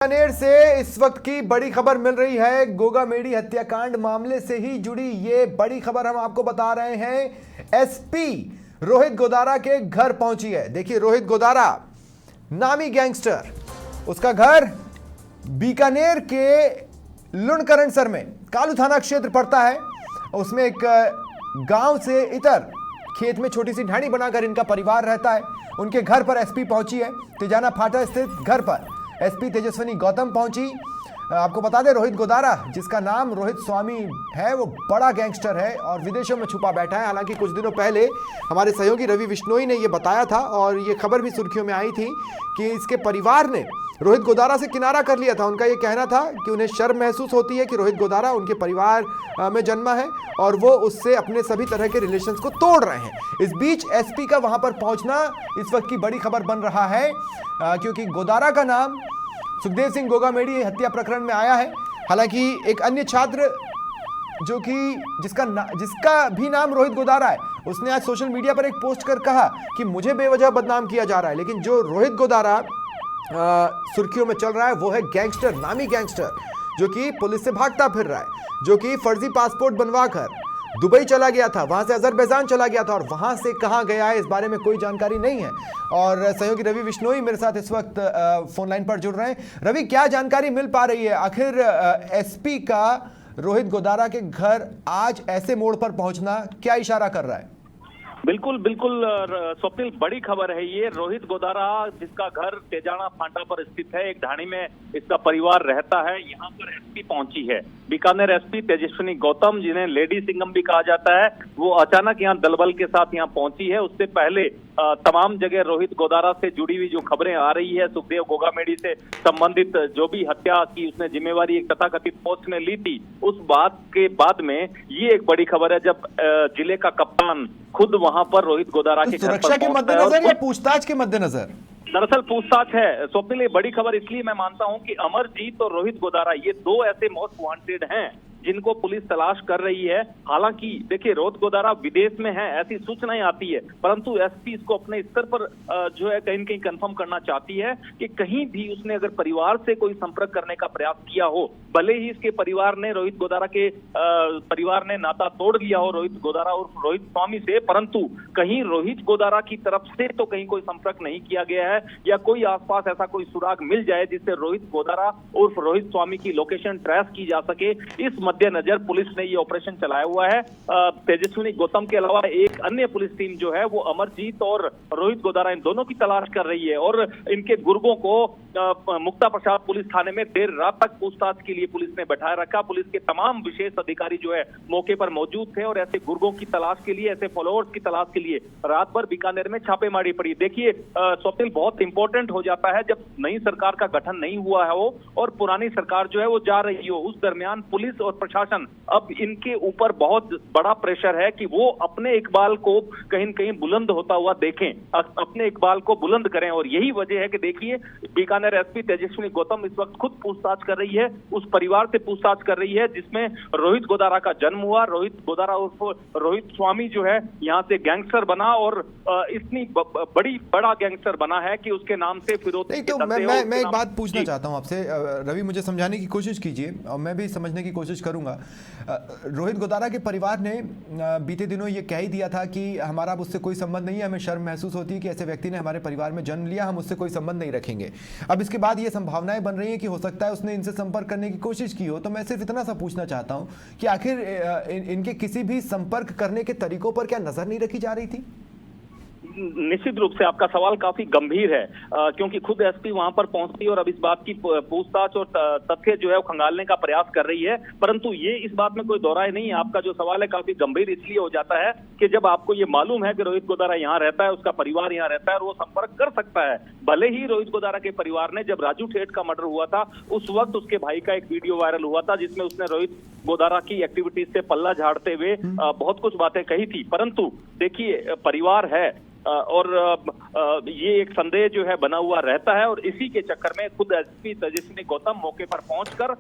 बीकानेर से इस वक्त की बड़ी खबर मिल रही है। गोगामेडी हत्याकांड मामले से ही जुड़ी ये बड़ी खबर हम आपको बता रहे हैं। एसपी रोहित गोदारा के घर पहुंची है। देखिए, रोहित गोदारा नामी गैंगस्टर, उसका घर बीकानेर के लुणकरणसर में कालू थाना क्षेत्र पड़ता है। उसमें एक गांव से इतर खेत में छोटी सी ढाणी बनाकर इनका परिवार रहता है। उनके घर पर एसपी पहुंची है। तिजाना फाटा स्थित घर पर एसपी तेजस्विनी गौतम पहुंची। आपको बता दें, रोहित गोदारा, जिसका नाम रोहित स्वामी है, वो बड़ा गैंगस्टर है और विदेशों में छुपा बैठा है। हालांकि कुछ दिनों पहले हमारे सहयोगी रवि बिश्नोई ने ये बताया था और ये खबर भी सुर्खियों में आई थी कि इसके परिवार ने रोहित गोदारा से किनारा कर लिया था। उनका ये कहना था कि उन्हें शर्म महसूस होती है कि रोहित गोदारा उनके परिवार में जन्मा है और वो उससे अपने सभी तरह के रिलेशंस को तोड़ रहे हैं। इस बीच एसपी का वहां पर पहुंचना इस वक्त की बड़ी खबर बन रहा है, क्योंकि गोदारा का नाम सुखदेव सिंह गोगामेडी हत्या प्रकरण में आया है। हालांकि एक अन्य छात्र जो कि जिसका भी नाम रोहित गोदारा है, उसने आज सोशल मीडिया पर एक पोस्ट कर कहा कि मुझे बेवजह बदनाम किया जा रहा है। लेकिन जो रोहित गोदारा सुर्खियों में चल रहा है वो है गैंगस्टर, नामी गैंगस्टर, जो कि पुलिस से भागता फिर रहा है, जो कि फर्जी पासपोर्ट बनवाकर दुबई चला गया था, वहां से अजरबैजान चला गया था और वहां से कहां गया है इस बारे में कोई जानकारी नहीं है। और सहयोगी रवि बिश्नोई मेरे साथ इस वक्त फोन लाइन पर जुड़ रहे हैं। रवि, क्या जानकारी मिल पा रही है? आखिर एसपी का रोहित गोदारा के घर आज ऐसे मोड़ पर पहुंचना क्या इशारा कर रहा है? बिल्कुल बिल्कुल स्वप्निल, बड़ी खबर है ये। रोहित गोदारा, जिसका घर तेजाना फांटा पर स्थित है, एक ढाणी में इसका परिवार रहता है, यहाँ पर एसपी पहुंची है। बीकानेर एसपी तेजस्विनी गौतम, जिन्हें लेडी सिंघम भी कहा जाता है, वो अचानक यहाँ दलबल के साथ यहाँ पहुंची है। उससे पहले तमाम जगह रोहित गोदारा से जुड़ी हुई जो खबरें आ रही है, सुखदेव गोगामेडी से संबंधित जो भी हत्या की उसने जिम्मेवारी एक तथाकथित पोस्ट में ली थी, उस बात के बाद में ये एक बड़ी खबर है जब जिले का कप्तान खुद वहां पर रोहित गोदारा के घर पर सुरक्षा के मद्देनजर या पूछताछ के मद्देनजर? दरअसल पूछताछ है स्वप्निल। बड़ी खबर इसलिए मैं मानता हूं कि अमरजीत और रोहित गोदारा ये दो ऐसे मोस्ट वांटेड हैं जिनको पुलिस तलाश कर रही है। हालांकि देखिए, रोहित गोदारा विदेश में है, ऐसी सूचनाएं आती है, परंतु एसपी इसको अपने स्तर पर जो है कहीं न कहीं कंफर्म करना चाहती है कि कहीं भी उसने अगर परिवार से कोई संपर्क करने का प्रयास किया हो, भले ही इसके परिवार ने, रोहित गोदारा के परिवार ने नाता तोड़ लिया हो रोहित गोदारा और रोहित स्वामी से, परंतु कहीं रोहित गोदारा की तरफ से तो कहीं कोई संपर्क नहीं किया गया है या कोई आसपास ऐसा कोई सुराग मिल जाए जिससे रोहित गोदारा उर्फ रोहित स्वामी की लोकेशन ट्रेस की जा सके। इस मद्देनजर पुलिस ने ये ऑपरेशन चलाया हुआ है। तेजस्विनी गौतम के अलावा एक अन्य पुलिस टीम जो है वो अमरजीत और रोहित गोदारा, इन दोनों की तलाश कर रही है और इनके गुर्गों को मुक्ता प्रसाद पुलिस थाने में देर रात तक पूछताछ के लिए पुलिस ने बैठाए रखा। पुलिस के तमाम विशेष अधिकारी जो है मौके पर मौजूद थे और ऐसे गुर्गों की तलाश के लिए, ऐसे फॉलोअर्स की तलाश के लिए रात भर बीकानेर में छापेमारी पड़ी। देखिए स्वप्निल, बहुत इंपॉर्टेंट हो जाता है जब नई सरकार का गठन नहीं हुआ है हो और पुरानी सरकार जो है वो जा रही हो, उस दरमियान पुलिस और प्रशासन अब इनके ऊपर बहुत बड़ा प्रेशर है कि वो अपने इकबाल को कहीं न कहीं बुलंद होता हुआ देखें, अपने इकबाल को बुलंद करें। और यही वजह है कि देखिए, बीकानेर एसपी तेजस्विनी गौतम इस वक्त खुद पूछताछ कर रही है, उस परिवार से पूछताछ कर रही है जिसमें रोहित गोदारा का जन्म हुआ। रोहित गोदारा उर्फ रोहित स्वामी जो है यहाँ से गैंगस्टर बना और इतनी बड़ा गैंगस्टर बना है कि उसके नाम से फिरौती। तो मैं एक बात पूछना चाहता हूँ आपसे रवि, मुझे समझाने की कोशिश कीजिए और मैं भी समझने की कोशिश करूंगा। रोहित गोदारा के परिवार ने बीते दिनों ये कह ही दिया था कि हमारा उससे कोई संबंध नहीं है, हमें शर्म महसूस होती है कि ऐसे व्यक्ति ने हमारे परिवार में जन्म लिया, हम उससे कोई संबंध नहीं रखेंगे। अब इसके बाद ये संभावनाएं बन रही है कि हो सकता है उसने इनसे संपर्क करने की कोशिश की हो। तो मैं सिर्फ इतना सा पूछना चाहता हूं कि आखिर इनके किसी भी संपर्क करने के तरीकों पर क्या नजर नहीं रखी जा रही थी? निश्चित रूप से आपका सवाल काफी गंभीर है, क्योंकि खुद एसपी वहां पर पहुंचती है और अब इस बात की पूछताछ और तथ्य जो है वो खंगालने का प्रयास कर रही है। परंतु ये इस बात में कोई दोहराए नहीं है, आपका जो सवाल है काफी गंभीर इसलिए हो जाता है कि जब आपको ये मालूम है कि रोहित गोदारा यहाँ रहता है, उसका परिवार यहाँ रहता है और वो संपर्क कर सकता है। भले ही रोहित गोदारा के परिवार ने, जब राजू ठेठ का मर्डर हुआ था उस वक्त उसके भाई का एक वीडियो वायरल हुआ था जिसमें उसने रोहित गोदारा की एक्टिविटीज से पल्ला झाड़ते हुए बहुत कुछ बातें कही थी। परंतु देखिए, परिवार है, और ये एक संदेह जो है बना हुआ रहता है और इसी के चक्कर में खुद एसपी तेजस्विनी गौतम मौके पर पहुंचकर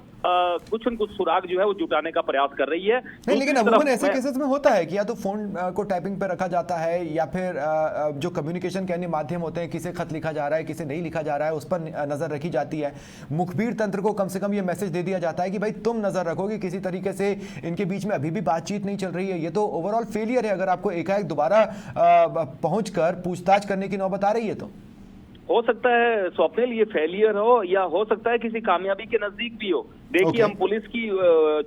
कुछ न कुछ सुराग जो है वो जुटाने का प्रयास कर रही है। नहीं, लेकिन अमूमन ऐसे केसेस में होता है कि या तो फोन को टाइपिंग पे रखा जाता है या फिर जो कम्युनिकेशन के अन्य माध्यम होते हैं, किसे खत लिखा जा रहा है, किसे नहीं लिखा जा रहा है, उस पर नजर रखी जाती है। मुखबिर तंत्र को कम से कम ये मैसेज दे दिया जाता है कि भाई तुम नजर रखो कि किसी तरीके से इनके बीच में अभी भी बातचीत नहीं चल रही है। ये तो ओवरऑल फेलियर है अगर आपको एकाएक दोबारा पहुंचकर पूछताछ करने की नौबत आ रही है। तो हो सकता है स्वप्निल ये फेलियर हो या हो सकता है किसी कामयाबी के नजदीक भी हो। देखिए हम पुलिस की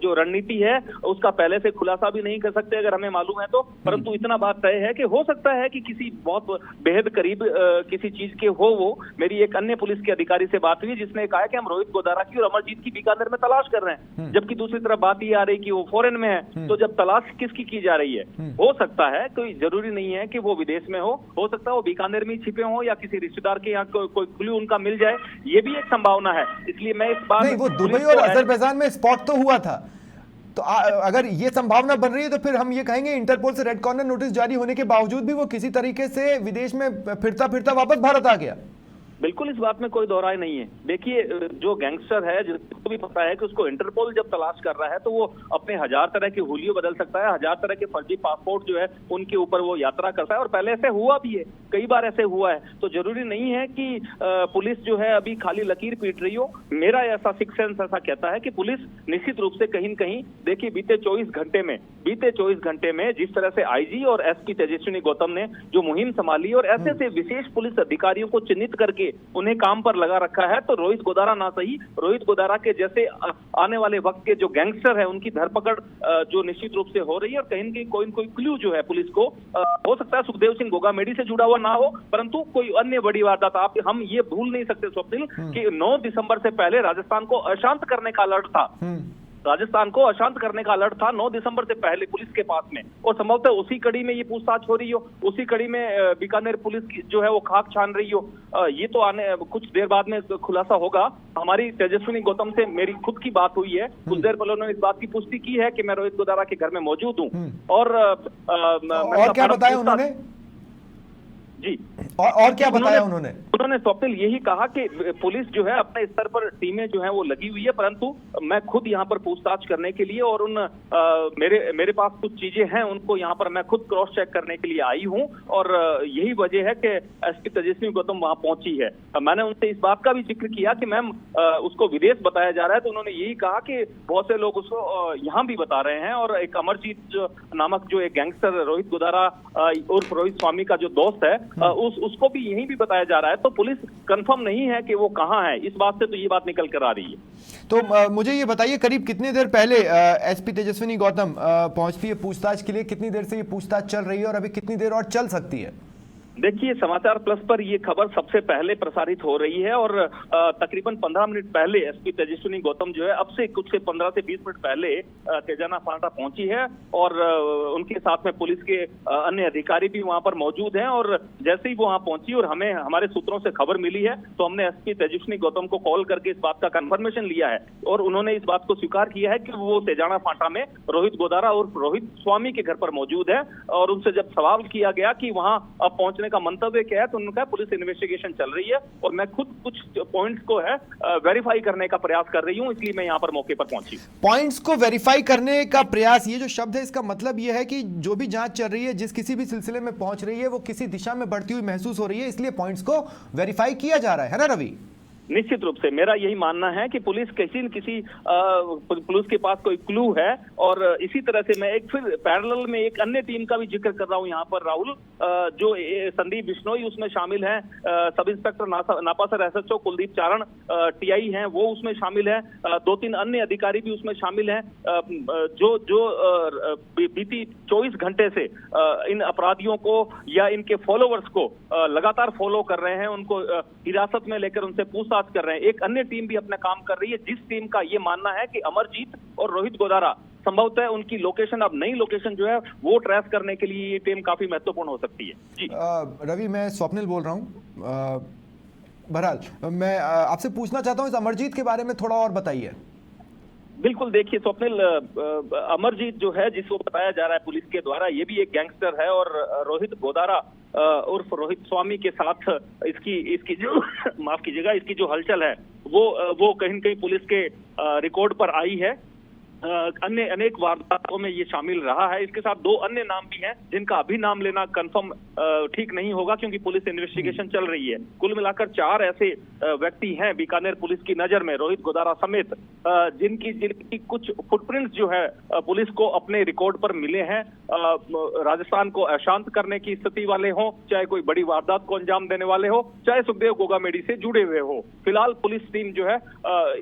जो रणनीति है उसका पहले से खुलासा भी नहीं कर सकते अगर हमें मालूम है तो, परंतु इतना बात तय है कि हो सकता है कि किसी बहुत बेहद करीब किसी चीज के हो। वो मेरी एक अन्य पुलिस के अधिकारी से बात हुई जिसने कहा कि हम रोहित गोदारा की और अमरजीत की बीकानेर में तलाश कर रहे हैं, जबकि दूसरी तरफ बात ये आ रही कि वो फॉरेन में है। तो जब तलाश किसकी की जा रही है, हो सकता है कोई जरूरी नहीं है कि वो विदेश में हो सकता है वो बीकानेर में छिपे हो या किसी रिश्तेदार के यहाँ कोई क्लू उनका मिल जाए, ये भी एक संभावना है। इसलिए मैं इस बात वो दुबई और अजरबैजान में स्पॉट तो हुआ था, तो अगर ये संभावना बन रही है तो फिर हम ये कहेंगे इंटरपोल से रेड कॉर्नर नोटिस जारी होने के बावजूद भी वो किसी तरीके से विदेश में फिरता फिरता वापस भारत आ गया। बिल्कुल इस बात में कोई दोहराई नहीं है। देखिए जो गैंगस्टर है जिसको भी पता है कि उसको इंटरपोल जब तलाश कर रहा है तो वो अपने हजार तरह की हुलियो बदल सकता है, हजार तरह के फर्जी पासपोर्ट जो है उनके ऊपर वो यात्रा करता है और पहले ऐसे हुआ भी है, कई बार ऐसे हुआ है। तो जरूरी नहीं है कि पुलिस जो है अभी खाली लकीर पीट रही हो। मेरा ऐसा सिक्स सेंस ऐसा कहता है कि पुलिस निश्चित रूप से कहीं न कहीं, देखिए बीते 24 घंटे में जिस तरह से आईजी और एसपी तेजस्विनी गौतम ने जो मुहिम संभाली और ऐसे से विशेष पुलिस अधिकारियों को चिन्हित करके उन्हें काम पर लगा रखा है, तो रोहित गोदारा ना सही, रोहित गोदारा के जैसे आने वाले वक्त के जो गैंगस्टर है उनकी धरपकड़ जो निश्चित रूप से हो रही है और कहीं न कहीं कोई न कोई क्लू जो है पुलिस को हो सकता है सुखदेव सिंह गोगामेडी से जुड़ा हुआ ना हो, परंतु कोई अन्य बड़ी वारदात। हम ये भूल नहीं सकते स्वप्निल कि 9 दिसंबर से पहले राजस्थान को अशांत करने का अलर्ट था। राजस्थान को अशांत करने का अलर्ट था 9 दिसंबर से पहले पुलिस के पास में, और संभवतः उसी कड़ी में ये पूछताछ हो रही हो, उसी कड़ी में बीकानेर पुलिस जो है वो खाक छान रही हो। ये तो आने कुछ देर बाद में खुलासा होगा। हमारी तेजस्विनी गौतम से मेरी खुद की बात हुई है, कुछ देर पहले उन्होंने इस बात की पुष्टि की है कि मैं रोहित गोदारा के घर में मौजूद हूँ। और क्या बताया उन्होंने जी, और क्या बताया उन्होंने स्वप्निल यही कहा कि पुलिस जो है अपने स्तर पर टीमें जो है वो लगी हुई है, परंतु मैं खुद यहाँ पर पूछताछ करने के लिए और मेरे पास कुछ चीजें हैं उनको यहाँ पर मैं खुद क्रॉस चेक करने के लिए आई हूँ, और यही वजह है कि एसपी तेजस्विनी गौतम वहां पहुंची है। मैंने उनसे इस बात का भी जिक्र किया कि मैम उसको विदेश बताया जा रहा है, तो उन्होंने यही कहा कि बहुत से लोग उसको यहाँ भी बता रहे हैं, और एक अमरजीत नामक जो एक गैंगस्टर रोहित गोदारा उर्फ रोहित स्वामी का जो दोस्त है उसको भी यही भी बताया जा रहा है। तो पुलिस कंफर्म नहीं है कि वो कहां है, इस बात से तो ये बात निकल कर आ रही है। तो मुझे ये बताइए करीब कितनी देर पहले एसपी तेजस्विनी गौतम पहुंचती है पूछताछ के लिए, कितनी देर से ये पूछताछ चल रही है और अभी कितनी देर और चल सकती है? देखिए समाचार प्लस पर ये खबर सबसे पहले प्रसारित हो रही है और तकरीबन 15 मिनट पहले एसपी तेजस्विनी गौतम जो है अब से कुछ से 15 से 20 मिनट पहले तेजाना फांटा पहुंची है, और उनके साथ में पुलिस के अन्य अधिकारी भी वहां पर मौजूद हैं। और जैसे ही वो वहां पहुंची और हमें हमारे सूत्रों से खबर मिली है तो हमने एसपी तेजस्विनी गौतम को कॉल करके इस बात का कंफर्मेशन लिया है, और उन्होंने इस बात को स्वीकार किया है कि वो तेजाना फांटा में रोहित गोदारा और रोहित स्वामी के घर पर मौजूद है। और उनसे जब सवाल किया गया कि वहां अब पहुंचने का मंतव्य क्या है, तो उन्होंने कहा पुलिस इन्वेस्टिगेशन चल रही है और मैं खुद कुछ पॉइंट्स को है वेरीफाई करने का प्रयास कर रही हूं, इसलिए मैं यहां पर मौके पर पहुंची। पॉइंट्स को वेरीफाई करने का प्रयास, ये जो शब्द है इसका मतलब ये है कि जो भी जांच चल रही है, जिस किसी भी सिलसिले में पहुंच रही है, वो किसी दिशा में बढ़ती हुई महसूस हो रही है, इसलिए पॉइंट्स को वेरीफाई किया जा रहा है ना रवि? निश्चित रूप से मेरा यही मानना है कि पुलिस किसी न किसी पुलिस के पास कोई क्लू है, और इसी तरह से मैं एक फिर पैरेलल में एक अन्य टीम का भी जिक्र कर रहा हूं यहाँ पर राहुल, जो संदीप बिश्नोई उसमें शामिल हैं, सब inspector Napasar SHO Kuldeep Charan TI हैं वो उसमें शामिल है, 2-3 अन्य अधिकारी भी उसमें शामिल हैं, जो बीती 24 घंटे से इन अपराधियों को या इनके फॉलोवर्स को लगातार फॉलो कर रहे हैं, उनको हिरासत में लेकर उनसे पूछताछ कर रहे हैं। एक अन्य टीम भी अपना काम कर रही है, जिस टीम का ये मानना है कि अमरजीत और रोहित गोदारा संभवतः उनकी लोकेशन, अब नई लोकेशन जो है वो ट्रेस करने के लिए ये टीम काफी महत्वपूर्ण हो सकती है। जी रवि, मैं स्वप्निल बोल रहा हूँ। बहरहाल मैं आपसे पूछना चाहता हूँ इस अमरजीत के बारे में थोड़ा और बताइए। बिल्कुल, देखिए स्वप्निल, अमरजीत जो है जिसको बताया जा रहा है पुलिस के द्वारा, ये भी एक गैंगस्टर है, और रोहित गोदारा उर्फ रोहित स्वामी के साथ इसकी जो माफ कीजिएगा, इसकी जो हलचल है वो कहीं न कहीं पुलिस के रिकॉर्ड पर आई है। अन्य अनेक वारदातों में ये शामिल रहा है। इसके साथ 2 अन्य नाम भी हैं जिनका अभी नाम लेना कंफर्म ठीक नहीं होगा, क्योंकि पुलिस इन्वेस्टिगेशन चल रही है। कुल मिलाकर 4 ऐसे व्यक्ति हैं बीकानेर पुलिस की नजर में, रोहित गोदारा समेत, जिनकी कुछ फुटप्रिंट्स जो है पुलिस को अपने रिकॉर्ड पर मिले हैं। राजस्थान को अशांत करने की स्थिति वाले हों, चाहे कोई बड़ी वारदात को अंजाम देने वाले हो, चाहे सुखदेव गोगामेडी से जुड़े हुए हो। फिलहाल पुलिस टीम जो है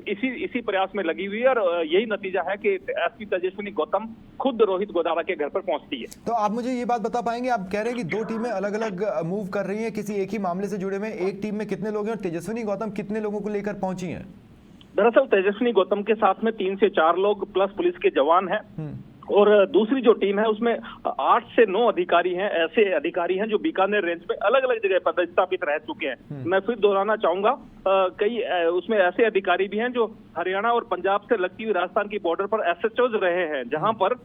इसी प्रयास में लगी हुई है और यही नतीजा है कि एसपी तेजस्विनी गौतम खुद रोहित गोदारा के घर पर पहुंचती है। तो आप मुझे ये बात बता पाएंगे, आप कह रहे हैं कि 2 टीमें अलग अलग मूव कर रही हैं किसी एक ही मामले से जुड़े में, एक टीम में कितने लोग हैं और तेजस्विनी गौतम कितने लोगों को लेकर पहुंची हैं? दरअसल तेजस्विनी गौतम के साथ में 3 से 4 लोग प्लस पुलिस के जवान हैं और दूसरी जो टीम है उसमें 8 से 9 अधिकारी हैं। ऐसे अधिकारी हैं जो बीकानेर रेंज पे अलग अलग जगह पदस्थापित रह चुके हैं। मैं फिर दोहराना चाहूंगा, कई उसमें ऐसे अधिकारी भी हैं जो हरियाणा और पंजाब से लगती हुई राजस्थान की बॉर्डर पर एसएचओज रहे हैं, जहां पर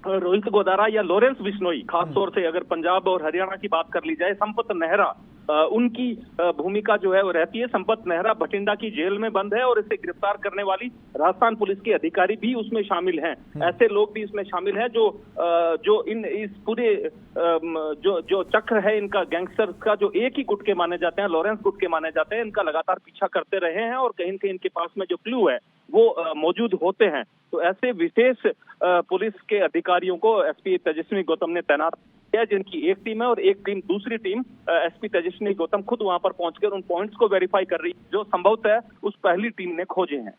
रोहित गोदारा या लॉरेंस बिश्नोई, खासतौर से अगर पंजाब और हरियाणा की बात कर ली जाए, संपत नेहरा उनकी भूमिका जो है वो रहती है। संपत नेहरा बठिंडा की जेल में बंद है और इसे गिरफ्तार करने वाली राजस्थान पुलिस के अधिकारी भी उसमें शामिल हैं। ऐसे लोग भी इसमें शामिल हैं जो इस पूरे जो चक्र है इनका, गैंगस्टर्स का, जो एक ही गुट के माने जाते हैं, लॉरेंस गुट के माने जाते हैं, इनका लगातार पीछा करते रहे हैं और कहीं न कहीं इनके पास में जो क्लू है वो मौजूद होते हैं। तो ऐसे विशेष पुलिस के अधिकारियों को एसपी तेजस्विनी गौतम ने तैनात किया, जिनकी एक टीम है और एक टीम, दूसरी टीम एसपी तेजस्विनी गौतम खुद वहां पर पहुंचकर उन पॉइंट्स को वेरीफाई कर रही है जो संभवतः उस पहली टीम ने खोजे हैं।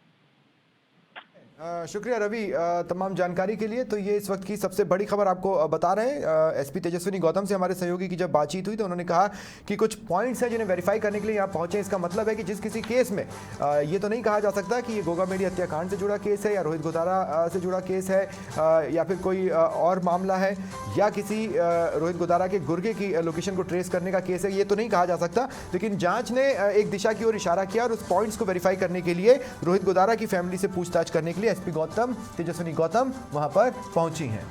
शुक्रिया रवि तमाम जानकारी के लिए। तो ये इस वक्त की सबसे बड़ी खबर आपको बता रहे हैं। एसपी तेजस्विनी गौतम से हमारे सहयोगी की जब बातचीत हुई तो उन्होंने कहा कि कुछ पॉइंट्स हैं जिन्हें वेरीफाई करने के लिए यहाँ पहुंचे। इसका मतलब है कि जिस किसी केस में ये तो नहीं कहा जा सकता कि ये गोगामेडी हत्याकांड से जुड़ा केस है या रोहित गोदारा से जुड़ा केस है या फिर कोई और मामला है या किसी रोहित गोदारा के गुर्गे की लोकेशन को ट्रेस करने का केस है, ये तो नहीं कहा जा सकता। लेकिन जाँच ने एक दिशा की ओर इशारा किया और उस पॉइंट्स को वेरीफाई करने के लिए रोहित गोदारा की फैमिली से पूछताछ करने के लिए एसपी गौतम, तेजस्विनी गौतम वहां पर पहुंची हैं।